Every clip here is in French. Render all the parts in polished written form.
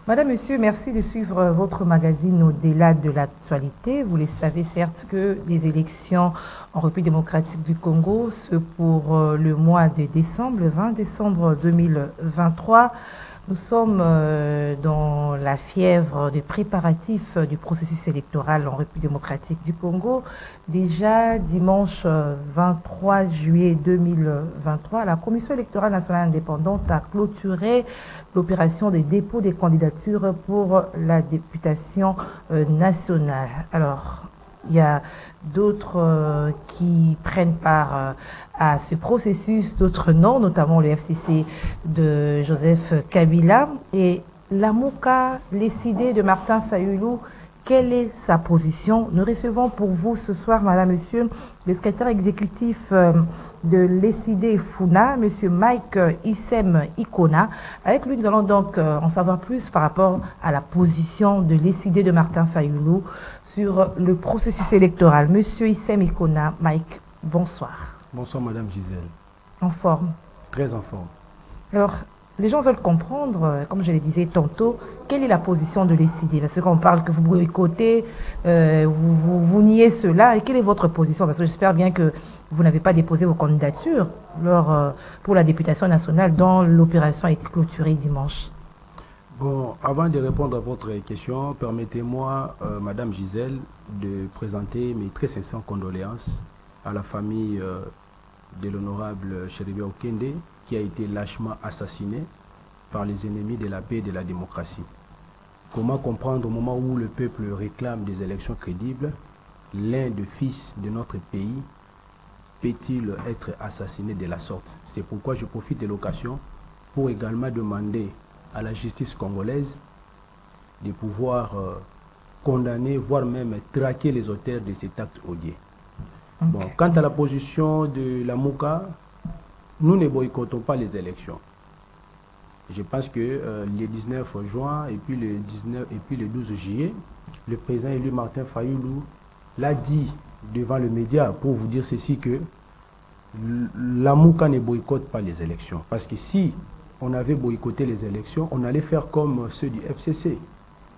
Madame, Monsieur, merci de suivre votre magazine au-delà de l'actualité. Vous le savez certes que les élections en République démocratique du Congo, ce pour le mois de décembre, le 20 décembre 2023. Nous sommes dans la fièvre des préparatifs du processus électoral en République démocratique du Congo. Déjà dimanche 23 juillet 2023, la Commission électorale nationale indépendante a clôturé l'opération des dépôts des candidatures pour la députation nationale. Alors, il y a d'autres qui prennent part à ce processus, d'autres non, notamment le FCC de Joseph Kabila. Et la Mouka, les idées de Martin Fayulu, quelle est sa position? Nous recevons pour vous ce soir, Madame, Monsieur, le secrétaire exécutif de l'ECID Funa, Monsieur Mike Issem Ikona. Avec lui, nous allons donc en savoir plus par rapport à la position de l'ECID de Martin Fayulu sur le processus électoral. Monsieur Issem Ikona, Mike, bonsoir. Bonsoir Madame Gisèle. En forme? Très en forme. Alors, les gens veulent comprendre, comme je le disais tantôt, quelle est la position de l'ECID. Parce qu'on parle que vous boycottez, vous niez cela. Et quelle est votre position? Parce que j'espère bien que vous n'avez pas déposé vos candidatures pour la députation nationale dont l'opération a été clôturée dimanche. Bon, avant de répondre à votre question, permettez-moi, Madame Gisèle, de présenter mes très sincères condoléances à la famille de l'honorable Chéribia Okende, qui a été lâchement assassiné par les ennemis de la paix et de la démocratie. Comment comprendre au moment où le peuple réclame des élections crédibles, l'un des fils de notre pays peut-il être assassiné de la sorte? C'est pourquoi je profite de l'occasion pour également demander à la justice congolaise de pouvoir condamner, voire même traquer les auteurs de cet acte odieux. Okay. Bon, quant à la position de la Mouka, nous ne boycottons pas les élections. Je pense que le 19 juin et puis le 12 juillet, le président élu Martin Fayulu l'a dit devant le média pour vous dire ceci, que la Mouka ne boycotte pas les élections. Parce que si on avait boycotté les élections, on allait faire comme ceux du FCC.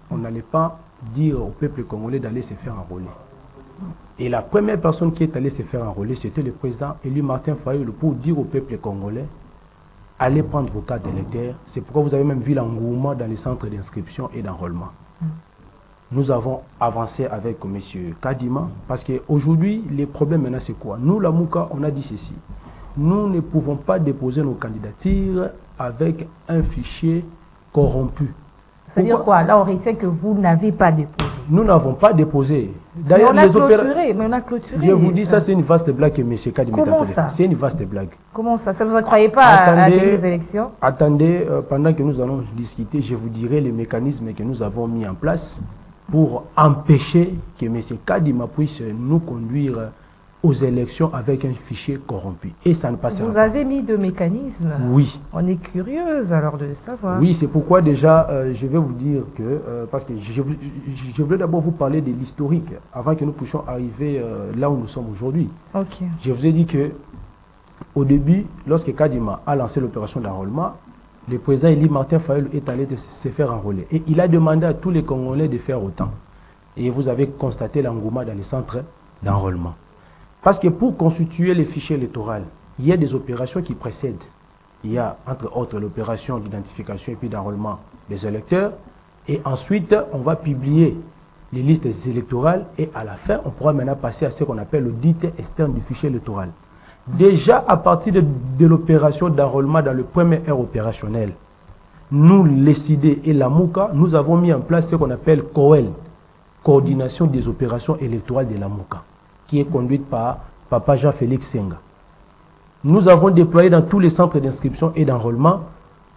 On n'allait pas dire au peuple congolais d'aller se faire enrôler. Et la première personne qui est allée se faire enrôler, c'était le président élu Martin Fayulu pour dire au peuple congolais, allez prendre vos cartes d'électeurs. C'est pourquoi vous avez même vu l'engouement dans les centres d'inscription et d'enrôlement. Nous avons avancé avec M. Kadima, parce qu'aujourd'hui, les problèmes maintenant, c'est quoi? Nous, la Mouka, on a dit ceci. Nous ne pouvons pas déposer nos candidatures avec un fichier corrompu. C'est-à-dire quoi? Là, on retient que vous n'avez pas déposé. Nous n'avons pas déposé. D'ailleurs, mais on a clôturé. Je vous dis, ça c'est une vaste blague que M. Kadima a tenté. C'est une vaste blague. Comment ça? Ça ne vous croyez pas à des élections? Attendez, pendant que nous allons discuter, je vous dirai les mécanismes que nous avons mis en place pour empêcher que M. Kadima puisse nous conduire aux élections avec un fichier corrompu. Et ça ne passera pas. Vous avez mis de mécanismes? Oui. On est curieuse alors de le savoir. Oui, c'est pourquoi déjà, je vais vous dire que, parce que je voulais d'abord vous parler de l'historique, avant que nous puissions arriver là où nous sommes aujourd'hui. Okay. Je vous ai dit que, au début, lorsque Kadima a lancé l'opération d'enrôlement, le président élu Martin Fayulu est allé se faire enrôler. Et il a demandé à tous les Congolais de faire autant. Et vous avez constaté l'engouement dans les centres d'enrôlement. Parce que pour constituer les fichiers électoraux, il y a des opérations qui précèdent. Il y a, entre autres, l'opération d'identification et puis d'enrôlement des électeurs. Et ensuite, on va publier les listes électorales. Et à la fin, on pourra maintenant passer à ce qu'on appelle l'audit externe du fichier électoral. Déjà, à partir de l'opération d'enrôlement dans le premier heure opérationnel, nous, les CID et la Mouka, nous avons mis en place ce qu'on appelle COEL, Coordination des opérations électorales de la Mouka, qui est conduite par Papa Jean-Félix Senga. Nous avons déployé dans tous les centres d'inscription et d'enrôlement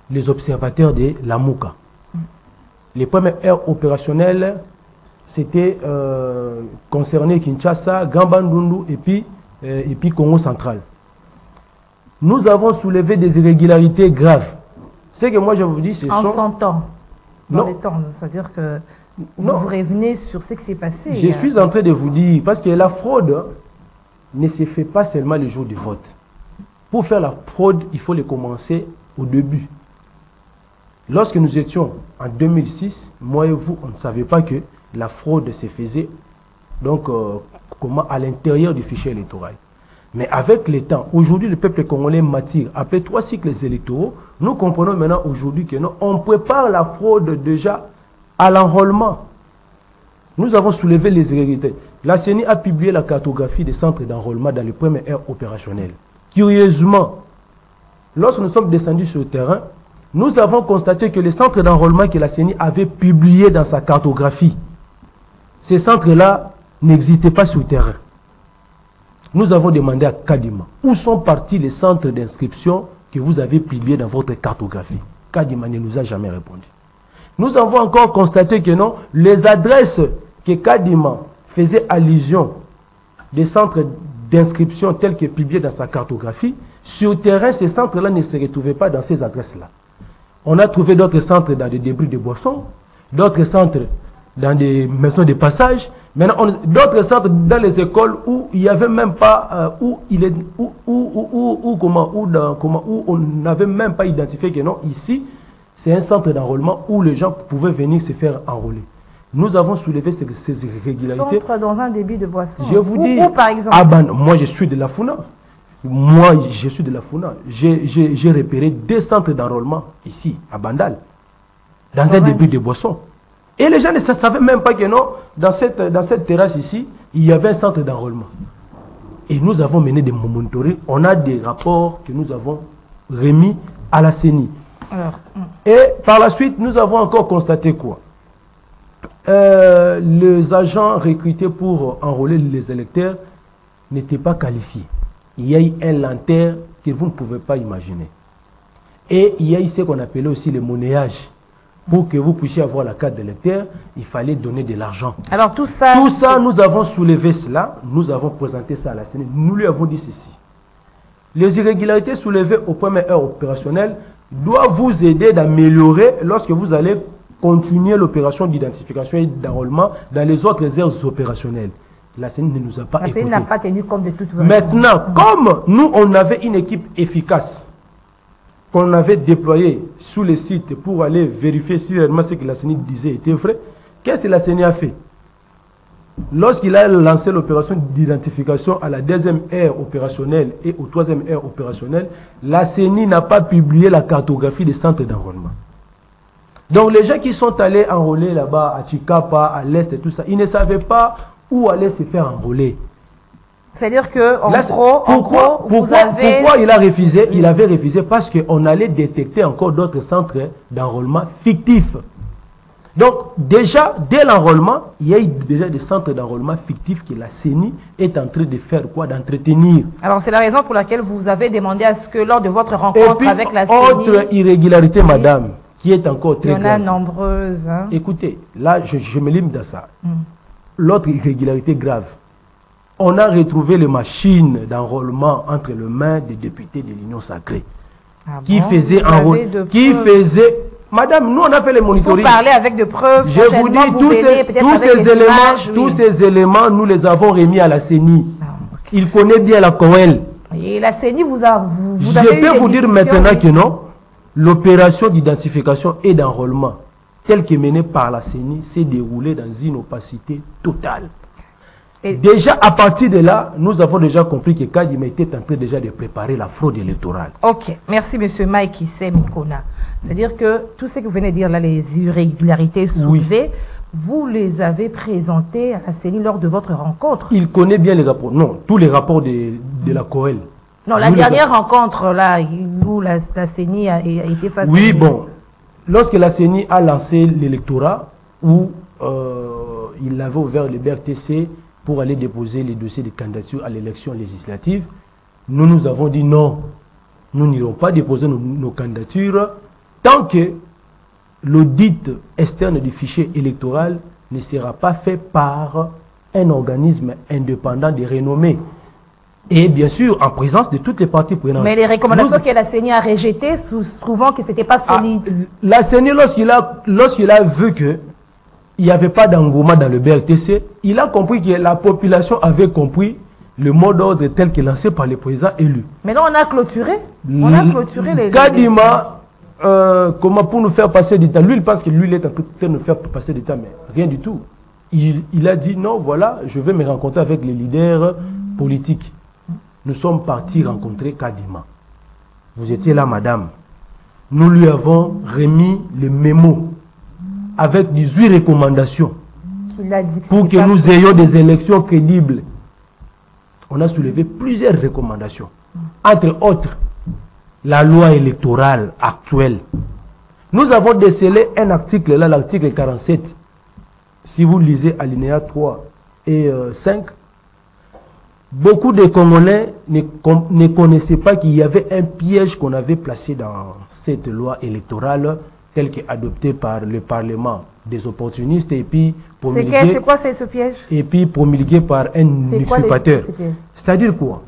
les observateurs de la Mouka. Les premières heures opérationnelles, c'était concerné Kinshasa, Gambandundu et puis Congo central. Nous avons soulevé des irrégularités graves. Ce que moi je vous dis, c'est en son temps. Dans les temps, c'est-à-dire que vous revenez sur ce qui s'est passé. Je suis en train de vous dire, parce que la fraude ne se fait pas seulement le jour du vote. Pour faire la fraude, il faut le commencer au début. Lorsque nous étions en 2006, moi et vous, on ne savait pas que la fraude se faisait donc, comment, à l'intérieur du fichier électoral. Mais avec le temps, aujourd'hui, le peuple congolais m'attire. Après 3 cycles électoraux, nous comprenons maintenant aujourd'hui que non, on prépare la fraude déjà à l'enrôlement. Nous avons soulevé les irrégularités. La CENI a publié la cartographie des centres d'enrôlement dans les premières heures opérationnelles. Curieusement, lorsque nous sommes descendus sur le terrain, nous avons constaté que les centres d'enrôlement que la CENI avait publiés dans sa cartographie, ces centres-là n'existaient pas sur le terrain. Nous avons demandé à Kadima, où sont partis les centres d'inscription que vous avez publiés dans votre cartographie? Kadima ne nous a jamais répondu. Nous avons encore constaté que non, les adresses que Kadima faisait allusion des centres d'inscription tels que publiés dans sa cartographie, sur le terrain, ces centres-là ne se retrouvaient pas dans ces adresses-là. On a trouvé d'autres centres dans des débris de boissons, d'autres centres dans des maisons de passage, maintenant d'autres centres dans les écoles où il n'y avait même pas, où on n'avait même pas identifié que non, ici, c'est un centre d'enrôlement où les gens pouvaient venir se faire enrôler. Nous avons soulevé ces irrégularités. Centre dans un débit de boisson. Je vous dis, où, par exemple? Moi je suis de la Funa. Moi je suis de la Funa. J'ai repéré 2 centres d'enrôlement ici, à Bandal, dans un débit de boisson. Et les gens ne savaient même pas que non, dans cette terrasse ici, il y avait un centre d'enrôlement. Et nous avons mené des monitoring. On a des rapports que nous avons remis à la CENI. Et par la suite, nous avons encore constaté quoi? Les agents recrutés pour enrôler les électeurs n'étaient pas qualifiés. Il y a eu un lanterne que vous ne pouvez pas imaginer. Et il y a eu ce qu'on appelait aussi le monnayage. Pour que vous puissiez avoir la carte d'électeur, il fallait donner de l'argent. Alors tout ça, nous avons soulevé cela, nous avons présenté ça à la CENI, nous lui avons dit ceci. Les irrégularités soulevées aux premières heures opérationnelles doivent vous aider d'améliorer lorsque vous allez continuer l'opération d'identification et d'enrôlement dans les autres heures opérationnelles. La CENI ne nous a pas écoutés. La CENI n'a pas tenu compte de toute votre... Maintenant, comme nous, on avait une équipe efficace, qu'on avait déployé sous les sites pour aller vérifier si réellement ce que la CENI disait était vrai, qu'est-ce que la CENI a fait? Lorsqu'il a lancé l'opération d'identification à la 2e heure opérationnelle et au 3e heure opérationnelle, la CENI n'a pas publié la cartographie des centres d'enrôlement. Donc les gens qui sont allés enrôler là-bas à Chikapa, à l'Est et tout ça, ils ne savaient pas où aller se faire enrôler. C'est-à-dire que, pourquoi il a refusé? Il avait refusé parce qu'on allait détecter encore d'autres centres d'enrôlement fictifs. Donc, déjà, dès l'enrôlement, il y a eu déjà des centres d'enrôlement fictifs que la CENI est en train de faire quoi? D'entretenir. Alors, c'est la raison pour laquelle vous avez demandé à ce que lors de votre rencontre avec la CENI... autre irrégularité, madame, qui est encore très grave. Il y en a nombreuses. Hein. Écoutez, là, je me limite dans ça. L'autre irrégularité grave, on a retrouvé les machines d'enrôlement entre les mains des députés de l'Union sacrée qui faisaient enrôler, madame, nous on a fait les monitoring. Vous parlez avec de preuves. Je vous dis, tous ces éléments, nous les avons remis à la CENI. Il connaît bien la COEL. Et la CENI vous avez Je peux vous dire maintenant que non, l'opération d'identification et d'enrôlement telle que menée par la CENI s'est déroulée dans une opacité totale. Déjà, à partir de là, nous avons déjà compris que Kadima était en train déjà de préparer la fraude électorale. Ok, merci M. Mike Issé Mikona. C'est-à-dire que tout ce que vous venez de dire là, les irrégularités soulevées, vous les avez présentées à la CENI lors de votre rencontre. Il connaît bien les rapports. Non, tous les rapports de la COEL. Non, la dernière rencontre là, où la CENI a été face Oui, bon. Lorsque la CENI a lancé l'électorat, où il avait ouvert le BRTC pour aller déposer les dossiers de candidature à l'élection législative, nous avons dit non, nous n'irons pas déposer nos candidatures tant que l'audit externe du fichier électoral ne sera pas fait par un organisme indépendant de renommée. Et bien sûr, en présence de toutes les parties prenantes. Mais les recommandations que la CENI a rejetées, trouvant que ce n'était pas solide. La CENI, lorsqu'il a vu que il n'y avait pas d'engouement dans le BRTC, il a compris que la population avait compris le mot d'ordre tel que lancé par le président élu. Mais là, on a clôturé. On a clôturé les... Kadima comment pour nous faire passer du temps. Lui, il pense que lui, il est en train de nous faire passer du temps, mais rien du tout. Il a dit non, voilà, je vais me rencontrer avec les leaders politiques. Nous sommes partis rencontrer Kadima. Vous étiez là, madame. Nous lui avons remis le mémo avec 18 recommandations pour que nous ayons des élections crédibles. On a soulevé plusieurs recommandations. Entre autres, la loi électorale actuelle. Nous avons décelé un article, là, l'article 47. Si vous lisez alinéa 3 et 5, beaucoup de Congolais ne connaissaient pas qu'il y avait un piège qu'on avait placé dans cette loi électorale telle qu'adoptée par le Parlement des opportunistes et puis promulguée. C'est quoi ce piège? Et puis promulguée par un usurpateur. C'est-à-dire quoi?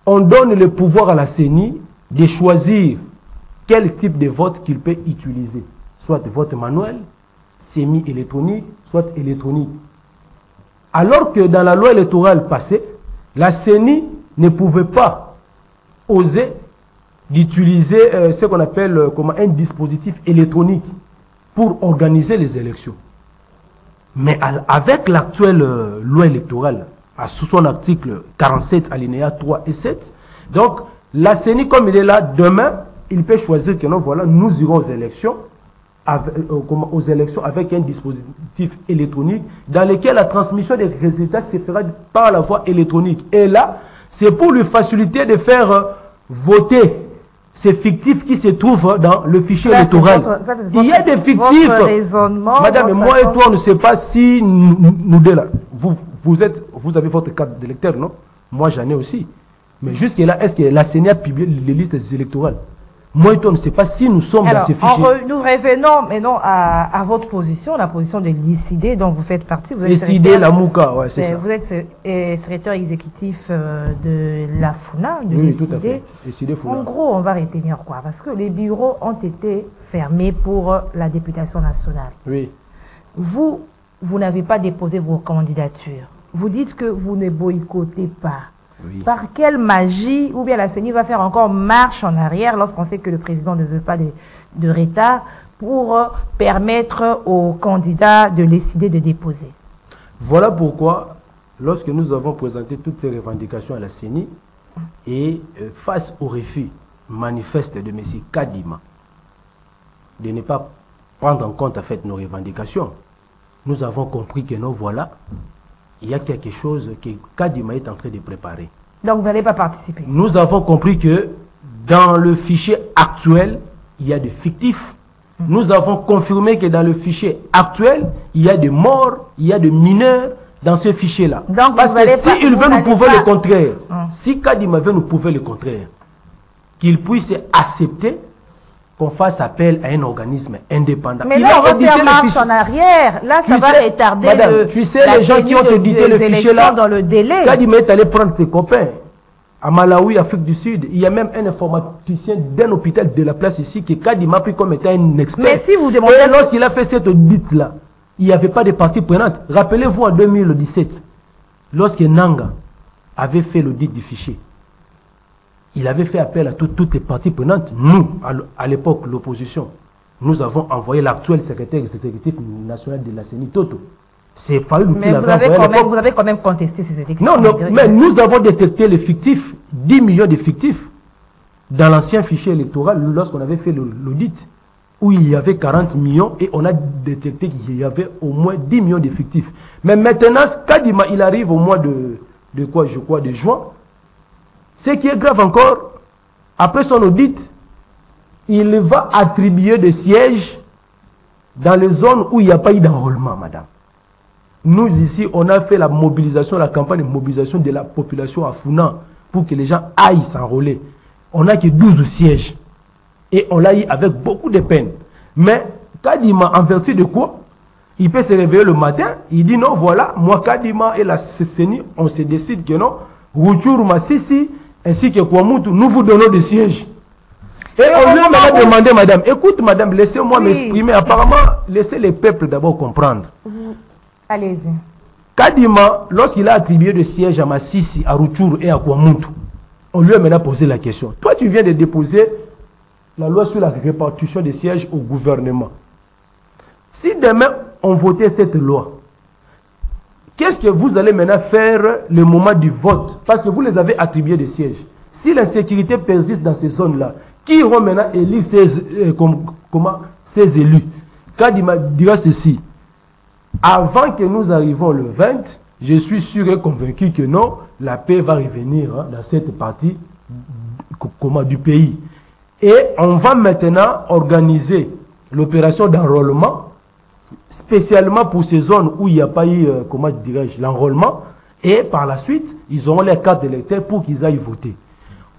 On donne le pouvoir à la CENI de choisir quel type de vote qu'il peut utiliser. Soit vote manuel, semi-électronique, soit électronique. Alors que dans la loi électorale passée, la CENI ne pouvait pas oser d'utiliser ce qu'on appelle comme un dispositif électronique pour organiser les élections. Mais avec l'actuelle loi électorale, sous son article 47, alinéa 3 et 7, donc la CENI, comme il est là, demain, il peut choisir que non, voilà, nous irons aux élections avec un dispositif électronique dans lequel la transmission des résultats se fera par la voie électronique. Et là, c'est pour lui faciliter de faire voter ces fictifs qui se trouvent dans le fichier électoral. Il y a des fictifs. Madame, moi et toi, on ne sait pas si nous deux là, vous avez votre carte d'électeur, non? Moi, j'en ai aussi. Mais jusque-là, est-ce que la CENI a publié les listes électorales? Moi et toi, on ne sait pas si nous sommes dans ces fichiers. Nous revenons maintenant à votre position, la position de l'ICD dont vous faites partie. l'ICD, la Mouka, ouais, c'est ça. Vous êtes secrétaire exécutif de la FUNA, de oui, tout à fait. En gros, on va retenir quoi? Parce que les bureaux ont été fermés pour la députation nationale. Oui. Vous n'avez pas déposé vos candidatures. Vous dites que vous ne boycottez pas. Oui. Par quelle magie, ou bien la CENI va faire encore marche en arrière lorsqu'on sait que le président ne veut pas de retard pour permettre aux candidats de décider de déposer? Voilà pourquoi, lorsque nous avons présenté toutes ces revendications à la CENI, et face au refus manifeste de M. Kadima de ne pas prendre en compte en fait nos revendications, nous avons compris que non, voilà, il y a quelque chose que Kadima est en train de préparer. Donc vous n'allez pas participer? Nous avons compris que dans le fichier actuel, il y a des fictifs. Nous avons confirmé que dans le fichier actuel, il y a des morts, il y a des mineurs dans ce fichier-là. Parce que s'il veut nous prouver le contraire, si Kadima veut nous prouver le contraire, qu'il puisse accepter qu'on fasse appel à un organisme indépendant. Mais là, on va faire marche en arrière. Là, ça va retarder madame, tu sais, les gens qui ont audité le fichier là, dans le délai. Kadima est allé prendre ses copains. À Malawi, Afrique du Sud, il y a même un informaticien d'un hôpital de la place ici que Kadima a pris comme étant un expert. Mais si vous demandez... Et lorsqu'il a fait cette audit-là, il n'y avait pas de partie prenante. Rappelez-vous en 2017, lorsque Nanga avait fait l'audit du fichier, il avait fait appel à toutes les parties prenantes. Nous, à l'époque, l'opposition, nous avons envoyé l'actuel secrétaire exécutif national de la CENI, Toto. C'est Fayulu qui l'avait envoyé. Vous avez quand même contesté ces élections. Non, mais nous avons détecté les fictifs, 10 millions de fictifs, dans l'ancien fichier électoral, lorsqu'on avait fait l'audit, où il y avait 40 millions, et on a détecté qu'il y avait au moins 10 millions de fictifs. Mais maintenant, Kadima, il arrive au mois de juin. Ce qui est grave encore, après son audit, il va attribuer des sièges dans les zones où il n'y a pas eu d'enrôlement, madame. Nous, ici, on a fait la mobilisation, la campagne de mobilisation de la population à Funa pour que les gens aillent s'enrôler. On n'a que 12 sièges. Et on l'a eu avec beaucoup de peine. Mais Kadima, en vertu de quoi? Il peut se réveiller le matin, il dit non, voilà, moi, Kadima et la CENI, on se décide que non, Rutshuru Masisi, ainsi que Kwamutu, nous vous donnons des sièges. Et on lui a demandé, madame, écoute, madame, laissez-moi m'exprimer. Apparemment, laissez les peuples d'abord comprendre. Allez-y. Kadima, lorsqu'il a attribué des sièges à Masisi, à Rutshuru et à Kwamutu, on lui a maintenant posé la question. Toi, tu viens de déposer la loi sur la répartition des sièges au gouvernement. Si demain on votait cette loi, qu'est-ce que vous allez maintenant faire le moment du vote? Parce que vous les avez attribués des sièges. Si l'insécurité persiste dans ces zones-là, qui iront maintenant élire ces élus? Kadima dira ceci. Avant que nous arrivions le 20, je suis sûr et convaincu que non, la paix va revenir dans cette partie du pays. Et on va maintenant organiser l'opération d'enrôlement, spécialement pour ces zones où il n'y a pas eu, l'enrôlement. Et par la suite, ils auront les cartes d'électeurs pour qu'ils aillent voter.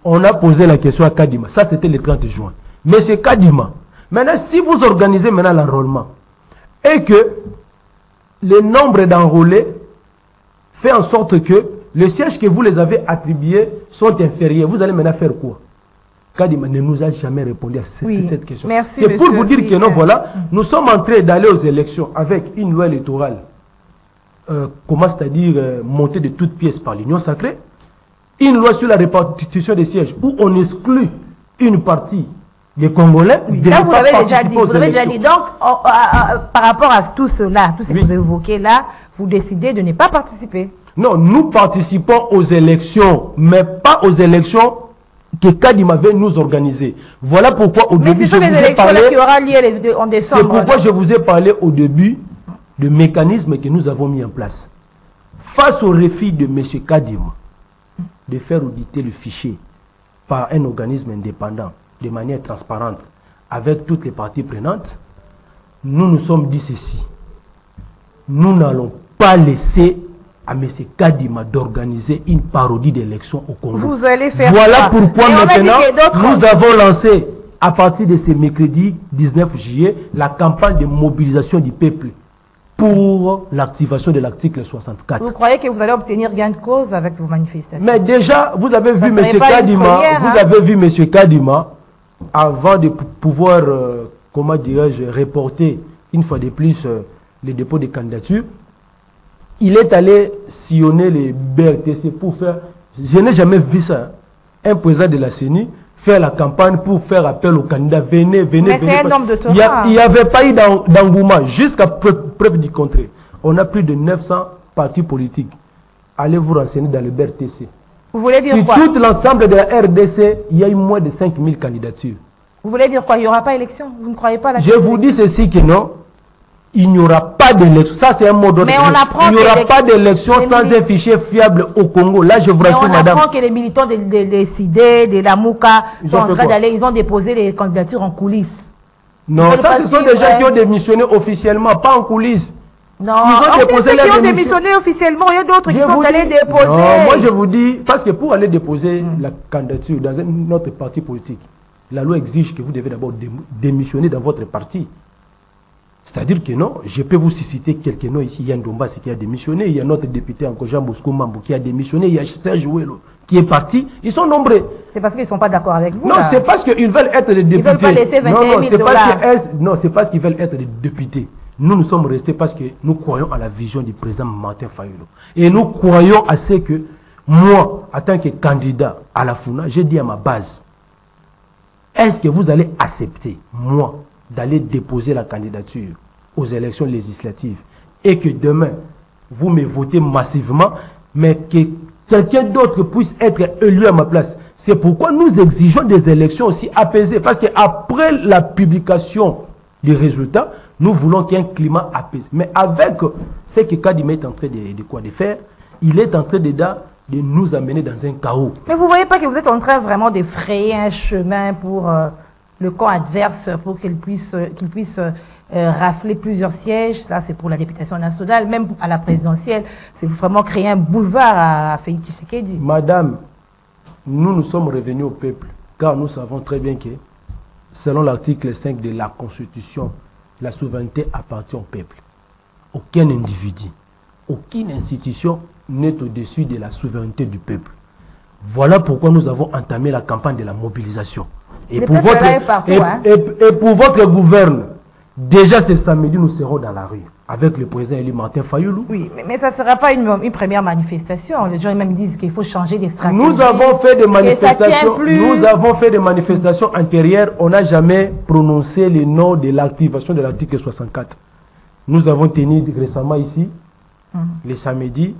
On a posé la question à Kadima. Ça, c'était le 30 juin. Monsieur Kadima, maintenant, si vous organisez maintenant l'enrôlement et que le nombre d'enrôlés fait en sorte que les sièges que vous les avez attribués sont inférieurs, vous allez maintenant faire quoi? Kadima ne nous a jamais répondu à cette question. C'est pour vous dire que non, voilà, nous sommes en train d'aller aux élections avec une loi électorale, c'est-à-dire montée de toutes pièces par l'Union sacrée, une loi sur la répartition des sièges où on exclut une partie des Congolais. Là, vous l'avez déjà dit. Vous avez déjà dit. Donc, par rapport à tout cela, tout ce que vous évoquez là, vous décidez de ne pas participer. Non, nous participons aux élections, mais pas aux élections que Kadima veut nous organiser. Voilà pourquoi au début je vous ai parlé. Qui aura lieu en décembre. C'est pourquoi je vous ai parlé au début de mécanismes que nous avons mis en place. Face au refus de M. Kadima de faire auditer le fichier par un organisme indépendant de manière transparente avec toutes les parties prenantes, nous nous sommes dit ceci. Nous n'allons pas laisser à M. Kadima d'organiser une parodie d'élection au Congo. Vous allez faire voilà pourquoi maintenant nous avons lancé à partir de ce mercredi 19 juillet la campagne de mobilisation du peuple pour l'activation de l'article 64. Vous croyez que vous allez obtenir gain de cause avec vos manifestations? Mais déjà, vous avez vu M. Kadima, vous avez vu M. Kadima, avant de pouvoir, comment dirais-je, reporter une fois de plus le dépôt de candidature, il est allé sillonner les BRTC pour faire, je n'ai jamais vu ça, un président de la CENI faire la campagne pour faire appel aux candidats. Venez, venez, mais c'est un homme de il n'y avait pas eu d'engouement, jusqu'à preuve du contraire. On a plus de 900 partis politiques. Allez vous renseigner dans le BRTC. Vous voulez dire sur quoi? Tout l'ensemble de la RDC, il y a eu moins de 5000 candidatures. Vous voulez dire quoi? Il n'y aura pas élection? Vous ne croyez pas la Je vous dis ceci que non. Il n'y aura pas d'élection. Ça, c'est un mot d'ordre. Il n'y aura pas d'élection sans un fichier fiable au Congo. Là, je vous rassure, madame. On apprend que les militants de CIDE, de la Mouka, sont en train d'aller, ils ont déposé les candidatures en coulisses. Non, ça, ce sont des gens qui ont démissionné officiellement, pas en coulisses. Non, ils ont déposé qui ont démissionné officiellement, il y a d'autres qui sont allés déposer. Non, moi, je vous dis, parce que pour aller déposer la candidature dans notre parti politique, la loi exige que vous devez d'abord démissionner dans votre parti. C'est-à-dire que non, je peux vous citer quelques noms ici. Il y a Ndombasi qui a démissionné, il y a notre député encore Jean Bosco Mambo qui a démissionné, il y a Serge Ouelo qui est parti. Ils sont nombreux. C'est parce qu'ils ne sont pas d'accord avec vous. Non, c'est parce qu'ils veulent être des députés. Ils ne veulent pas laisser 21 000 $. Non, c'est parce qu'ils veulent être des députés. Nous sommes restés parce que nous croyons à la vision du président Martin Fayulu. Et nous croyons à ce que moi, en tant que candidat à la FUNA, j'ai dit à ma base, est-ce que vous allez accepter, moi, d'aller déposer la candidature aux élections législatives et que demain, vous me votez massivement, mais que quelqu'un d'autre puisse être élu à ma place. C'est pourquoi nous exigeons des élections aussi apaisées. Parce qu'après la publication des résultats, nous voulons qu'il y ait un climat apaisé. Mais avec ce que Kadima est en train de faire, il est en train de nous amener dans un chaos. Mais vous ne voyez pas que vous êtes en train vraiment de frayer un chemin pour le camp adverse, pour qu'il puisse rafler plusieurs sièges. Ça, c'est pour la députation nationale, même à la présidentielle. C'est vraiment créer un boulevard à Félix Tshisekedi. Madame, nous sommes revenus au peuple, car nous savons très bien que, selon l'article 5 de la Constitution, la souveraineté appartient au peuple. Aucun individu, aucune institution n'est au-dessus de la souveraineté du peuple. Voilà pourquoi nous avons entamé la campagne de la mobilisation. Et pour votre, pour votre gouverne, déjà ce samedi, nous serons dans la rue. avec le président élu Martin Fayoulou. Oui, mais ça ne sera pas une première manifestation. Les gens même disent qu'il faut changer des stratégies. Nous avons fait des manifestations. Nous avons fait des manifestations antérieures. On n'a jamais prononcé le nom de l'activation de l'article 64. Nous avons tenu récemment ici, le samedi,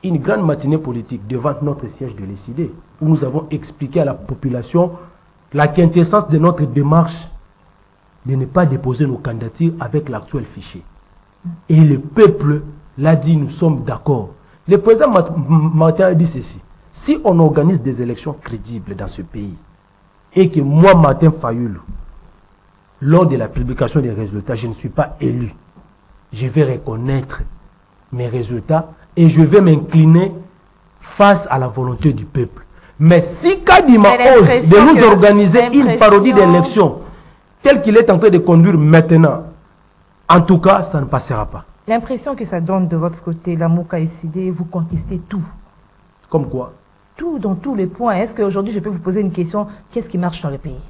une grande matinée politique devant notre siège de l'ECD, où nous avons expliqué à la population la quintessence de notre démarche de ne pas déposer nos candidatures avec l'actuel fichier. Et le peuple l'a dit, nous sommes d'accord. Le président Martin a dit ceci: si on organise des élections crédibles dans ce pays, et que moi, Martin Fayoulou, lors de la publication des résultats, je ne suis pas élu, je vais reconnaître mes résultats et je vais m'incliner face à la volonté du peuple. Mais si Kadima ose de nous organiser une parodie d'élection tel qu'il est en train de conduire maintenant, en tout cas, ça ne passera pas. L'impression que ça donne de votre côté, la MOUCA SID, vous contestez tout. Comme quoi? Tout, dans tous les points. Est-ce qu'aujourd'hui, je peux vous poser une question? Qu'est-ce qui marche dans le pays?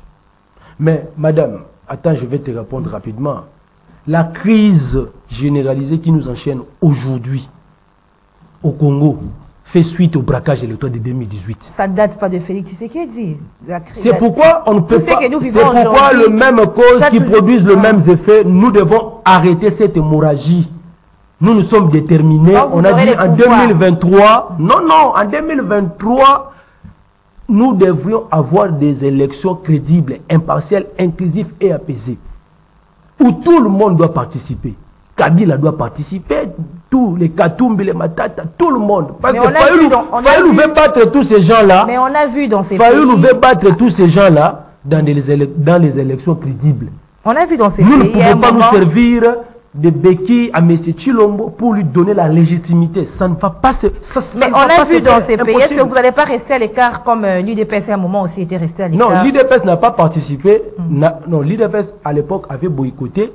Mais, madame, attends, je vais te répondre rapidement. La crise généralisée qui nous enchaîne aujourd'hui au Congo fait suite au braquage électoral de 2018. Ça ne date pas de Félix Tshisekedi. C'est pourquoi on ne peut pas. C'est pourquoi le même cause qui produisent le même effet, nous devons arrêter cette hémorragie. Nous sommes déterminés. Donc, on a dit en 2023, non, en 2023, nous devrions avoir des élections crédibles, impartiales, inclusives et apaisées, où tout le monde doit participer. Kabila doit participer, tous les Katumbi, les Matata, tout le monde. Parce que Fayoulou veut battre tous ces gens-là. Mais on a vu dans ces Fayoulou veut battre tous ces gens-là dans les élections crédibles. On a vu dans ces pays. Nous ne pouvons pas nous servir de béquilles à M. Chilombo pour lui donner la légitimité. Ça ne va pas se Mais on a vu dans ces pays. Est-ce que vous n'allez pas rester à l'écart comme l'UDPS à un moment aussi était resté à l'écart? Non, l'UDPS n'a pas participé. Non, l'UDPS à l'époque avait boycotté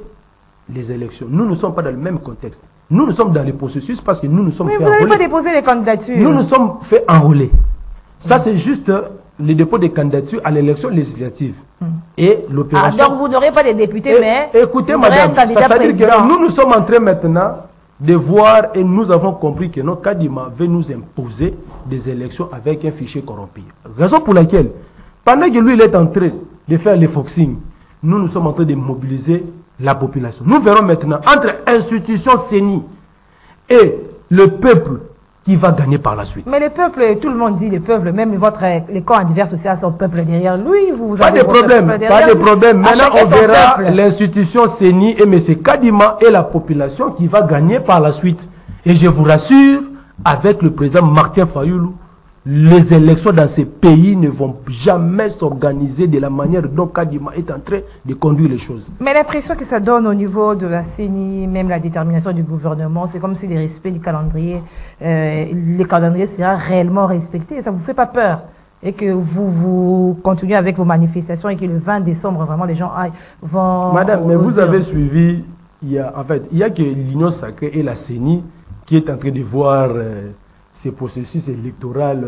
les élections. Nous ne sommes pas dans le même contexte. Nous sommes dans le processus parce que nous sommes fait enrôler. Mais vous n'avez pas déposé les candidatures. Nous sommes fait enrôler. Ça, c'est juste le dépôt des candidatures à l'élection législative. Et l'opération... donc vous n'aurez pas des députés, mais... Écoutez, madame, c'est-à-dire que nous sommes en train maintenant de voir et nous avons compris que notre Kadima veut nous imposer des élections avec un fichier corrompu. Raison pour laquelle, pendant que lui, il est en train de faire les foxing, nous sommes en train de mobiliser la population. Nous verrons maintenant entre institutions CENI et le peuple qui va gagner par la suite. Mais le peuple, tout le monde dit le peuple, même les camps adverses aussi a son peuple derrière lui. Pas de problème, pas de problème. Maintenant, on verra l'institution CENI et M. Kadima et la population qui va gagner par la suite. Et je vous rassure, avec le président Martin Fayoulou, les élections dans ces pays ne vont jamais s'organiser de la manière dont Kadima est en train de conduire les choses. Mais l'impression que ça donne au niveau de la CENI, même la détermination du gouvernement, c'est comme si le respect du calendrier, les calendriers sera réellement respecté. Ça ne vous fait pas peur? Et que vous continuez avec vos manifestations et que le 20 décembre, vraiment, les gens vont... Madame, mais vous avez suivi, il y a que l'Union sacrée et la CENI qui est en train de voir... ce processus électoral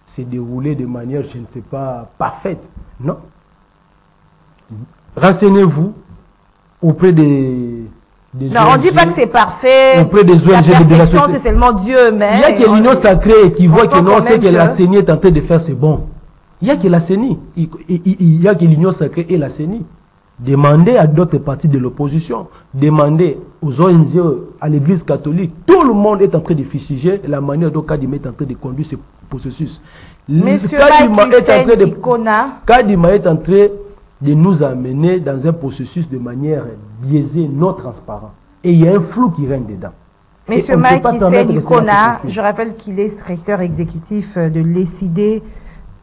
s'est déroulé de manière, je ne sais pas, parfaite. Non. Renseignez-vous auprès des non, ONG, on ne dit pas que c'est parfait. Auprès des ONG de la société. C'est seulement Dieu, mais... Il y a que l'Union sacrée qui voit que non, c'est que la CENI est en train de faire, c'est bon. Il y a que la CENI. Il y a que l'Union sacrée et la CENI. Demandez à d'autres partis de l'opposition, demandez aux ONG, à l'Église catholique. Tout le monde est en train de fustiger la manière dont Kadima est en train de conduire ce processus. Kadima est en train de nous amener dans un processus de manière biaisée, non transparente. Et il y a un flou qui règne dedans. Monsieur Mike Nikona, je rappelle qu'il est secrétaire exécutif de l'ECD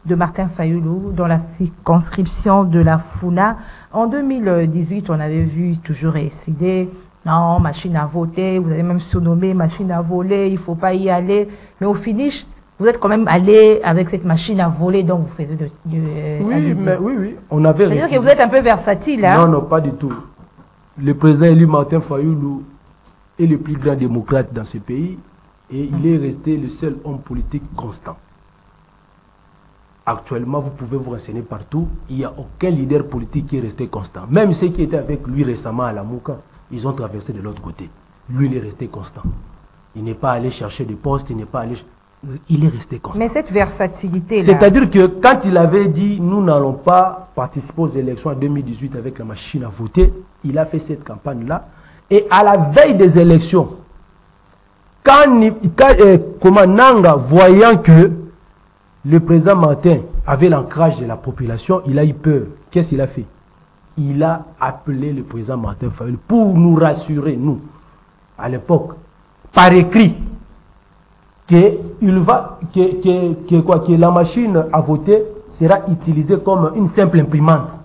de Martin Fayoulou dans la circonscription de la Funa. En 2018, on avait vu toujours ECD, non, machine à voter, vous avez même surnommé machine à voler, il ne faut pas y aller. Mais au finish, vous êtes quand même allé avec cette machine à voler, donc vous faisiez oui, on avait c'est-à-dire que vous êtes un peu versatile, hein? Non, pas du tout. Le président élu Martin Fayoulou est le plus grand démocrate dans ce pays et il est resté le seul homme politique constant. Actuellement, vous pouvez vous renseigner partout, il n'y a aucun leader politique qui est resté constant. Même ceux qui étaient avec lui récemment à la MOUCA, ils ont traversé de l'autre côté. Lui, il est resté constant. Il n'est pas allé chercher des postes, il est resté constant. Mais cette versatilité-là... C'est-à-dire que quand il avait dit « nous n'allons pas participer aux élections en 2018 avec la machine à voter », il a fait cette campagne-là. Et à la veille des élections, quand Nanga, voyant que le président Martin avait l'ancrage de la population, il a eu peur. Qu'est-ce qu'il a fait? Il a appelé le président Martin Fayulu pour nous rassurer, nous, à l'époque, par écrit, que la machine à voter sera utilisée comme une simple imprimante.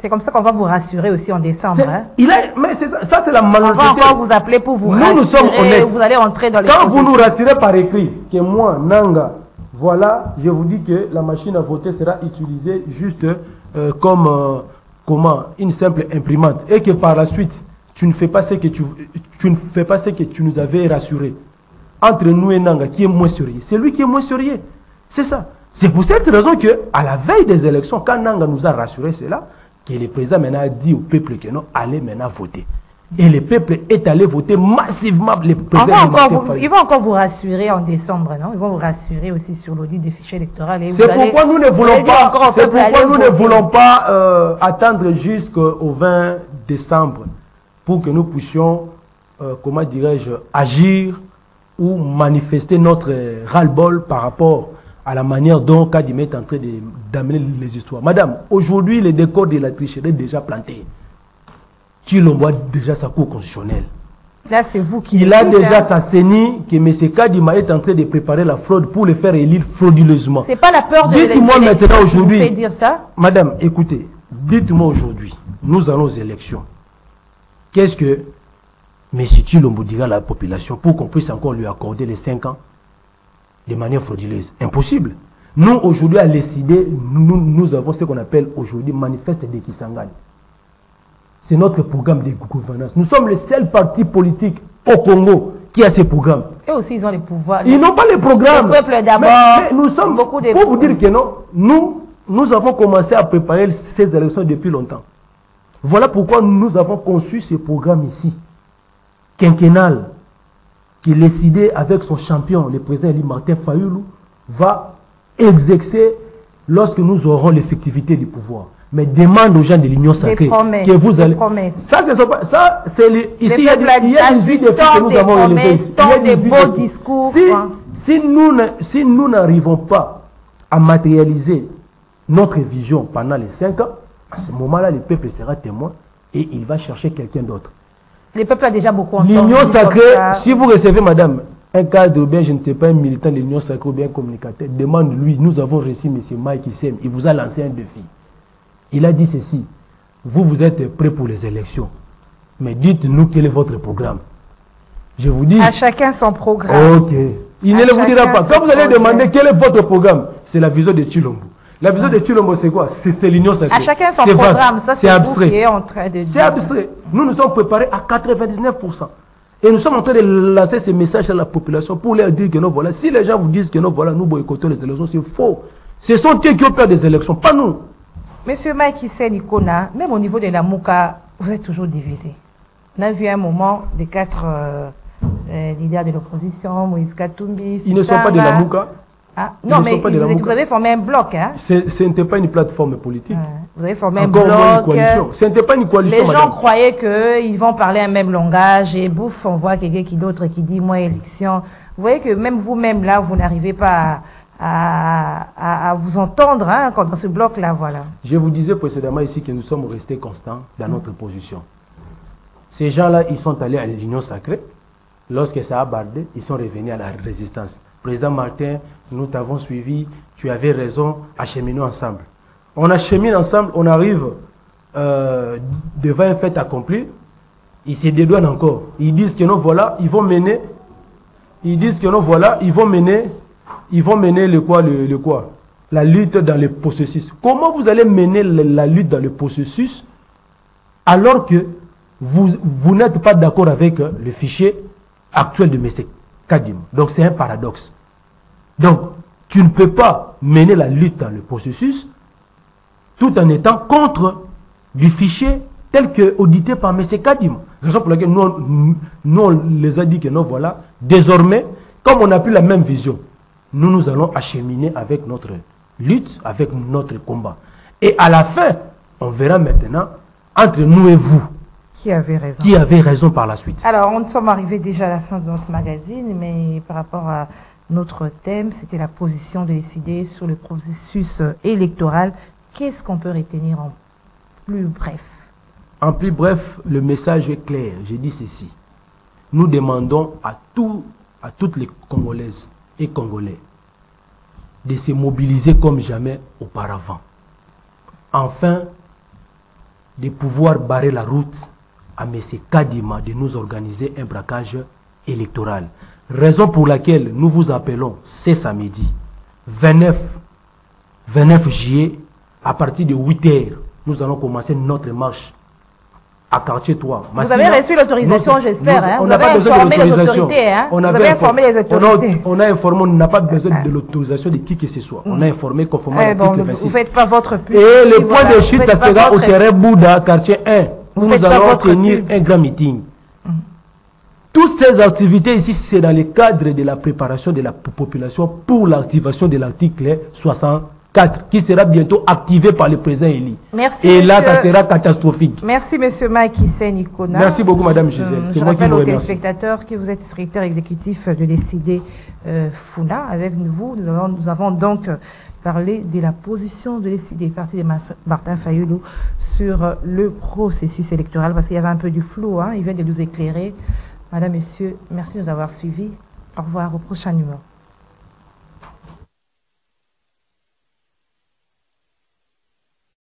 C'est comme ça qu'on va vous rassurer aussi en décembre. Hein? Mais ça c'est la malhonnêteté. On va encore vous appeler pour vous rassurer. Nous sommes honnêtes. Vous allez entrer dans les... Quand vous nous rassurez par écrit, que moi, Nanga, voilà, je vous dis que la machine à voter sera utilisée juste comme une simple imprimante. Et que par la suite, tu ne fais pas ce que tu nous avais rassuré. Entre nous et Nanga, qui est moins sérieux? C'est lui qui est moins sérieux. C'est ça. C'est pour cette raison que, à la veille des élections, quand Nanga nous a rassuré cela, que le président maintenant a dit au peuple que non, allez maintenant voter. Et le peuple est allé voter massivement. Le président ils vont encore vous rassurer en décembre, non? Ils vont vous rassurer aussi sur l'audit des fichiers électoraux. C'est pourquoi nous ne voulons pas attendre jusqu'au 20 décembre pour que nous puissions, comment dirais-je, agir ou manifester notre ras-le-bol par rapport à la manière dont Kadime est en train d'amener les histoires. Madame, aujourd'hui, le décor de la tricherie est déjà planté. Tshilombo a déjà sa cour constitutionnelle. Là, c'est vous qui... Il a déjà sa CENI que M. Kadima est en train de préparer la fraude pour le faire élire frauduleusement. C'est pas la peur de dites-moi maintenant aujourd'hui. Vous fait dire ça? Madame, écoutez, dites-moi aujourd'hui, nous allons aux élections. Qu'est-ce que M. Tshilombo dira à la population pour qu'on puisse encore lui accorder les 5 ans de manière frauduleuse? Impossible. Nous, aujourd'hui, à décider, nous avons ce qu'on appelle aujourd'hui manifeste de Kisangani. C'est notre programme de gouvernance. Nous sommes le seul parti politique au Congo qui a ce programme. Et aussi, ils ont les pouvoirs. Ils n'ont pas les programmes. Le peuple d'abord. Mais nous sommes, pour vous dire que non, nous avons commencé à préparer ces élections depuis longtemps. Voilà pourquoi nous avons conçu ce programme ici, quinquennal, qui est décidé avec son champion, le président Eli Martin Fayulu, va exercer lorsque nous aurons l'effectivité du pouvoir. Mais demande aux gens de l'Union sacrée que vous allez... Ça, c'est ici, il y a 18 défis que nous avons relevés ici. Il y a des beaux discours. Si nous n'arrivons pas à matérialiser notre vision pendant les 5 ans, à ce moment-là, le peuple sera témoin et il va chercher quelqu'un d'autre. Le peuple a déjà beaucoup entendu. L'Union sacrée, si vous recevez, madame, un cadre ou bien, je ne sais pas, un militant de l'Union sacrée ou bien un communicateur, demande-lui, nous avons reçu M. Mike Issem, il vous a lancé un défi. Il a dit ceci, vous êtes prêts pour les élections, mais dites-nous quel est votre programme. Je vous dis... À chacun son programme. Ok. Il ne le vous dira pas. Quand vous allez demander quel est votre programme, c'est la vision de Tshilombo. La vision de Tshilombo, c'est quoi? C'est l'Union sacrée. À chacun son programme, ça c'est abstrait. Qui est en train de dire. C'est abstrait. Nous sommes préparés à 99%. Et nous sommes en train de lancer ces messages à la population pour leur dire que non, voilà. Si les gens vous disent que non, voilà, nous boycottons les élections, c'est faux. Ce sont eux qui ont peur des élections, pas nous. Monsieur Mike Issem Ikona, même au niveau de la Mouka, vous êtes toujours divisé. On a vu un moment des 4 leaders de l'opposition, Moïse Katumbi... Ils ne sont pas de la Mouka. Ah, non, mais vous avez formé un bloc. Hein? Ce n'était pas une plateforme politique. Vous avez formé un bloc. Une coalition. Ce n'était pas une coalition. Les gens croyaient qu'ils vont parler un même langage et bouf, on voit quelqu'un d'autre qui dit moi élection. Vous voyez que même vous-même là, vous n'arrivez pas à vous entendre hein, dans ce bloc-là, voilà. Je vous disais précédemment ici que nous sommes restés constants dans notre position. Ces gens-là, ils sont allés à l'Union sacrée. Lorsque ça a bardé, ils sont revenus à la résistance. Président Martin, nous t'avons suivi, tu avais raison, acheminons ensemble. On achemine ensemble, on arrive devant un fait accompli. Ils se dédouanent encore. Ils disent que non, voilà, ils vont mener. Ils disent que non, voilà, ils vont mener le quoi? La lutte dans le processus. Comment vous allez mener la lutte dans le processus alors que vous n'êtes pas d'accord avec le fichier actuel de M. Kadima? Donc c'est un paradoxe. Donc tu ne peux pas mener la lutte dans le processus tout en étant contre du fichier tel que audité par M. Kadima. Raison pour laquelle nous, on les a dit que non, voilà, désormais, comme on n'a plus la même vision, nous allons acheminer avec notre lutte, avec notre combat. Et à la fin, on verra maintenant, entre nous et vous, qui avait raison par la suite. Alors, nous sommes arrivés déjà à la fin de notre magazine, mais par rapport à notre thème, c'était la position de décider sur le processus électoral. Qu'est-ce qu'on peut retenir en plus bref? En plus bref, le message est clair. J'ai dit ceci. Nous demandons à toutes les Congolaises et Congolais de se mobiliser comme jamais auparavant. Enfin, de pouvoir barrer la route à M. Kadima de nous organiser un braquage électoral. Raison pour laquelle nous vous appelons ce samedi 29 juillet à partir de 8 h. Nous allons commencer notre marche à quartier 3. Vous avez reçu l'autorisation, j'espère. Hein? On n'a pas besoin de l'autorisation. Hein? Vous avez informé les autorités. On a informé, on n'a pas besoin de l'autorisation de qui que ce soit. On a informé conformément à l'article 26. Vous ne faites pas votre pub. Et le point de chute, ça sera au terrain Bouddha, quartier 1. Nous allons tenir un grand meeting. Toutes ces activités ici, c'est dans le cadre de la préparation de la population pour l'activation de l'article 64, qui sera bientôt activé par le président Eli. Merci. Et là, ça sera catastrophique. Merci, M. Mike Nikona. Merci beaucoup, Mme Gisèle. Je rappelle aux téléspectateurs que vous êtes secrétaire exécutif de l'ECD FUNA. Avec nous avons donc parlé de la position de l'ECD, parti de Martin Fayulu, sur le processus électoral, parce qu'il y avait un peu du flou. Hein. Il vient de nous éclairer. Madame, Monsieur, merci de nous avoir suivis. Au revoir, au prochain numéro.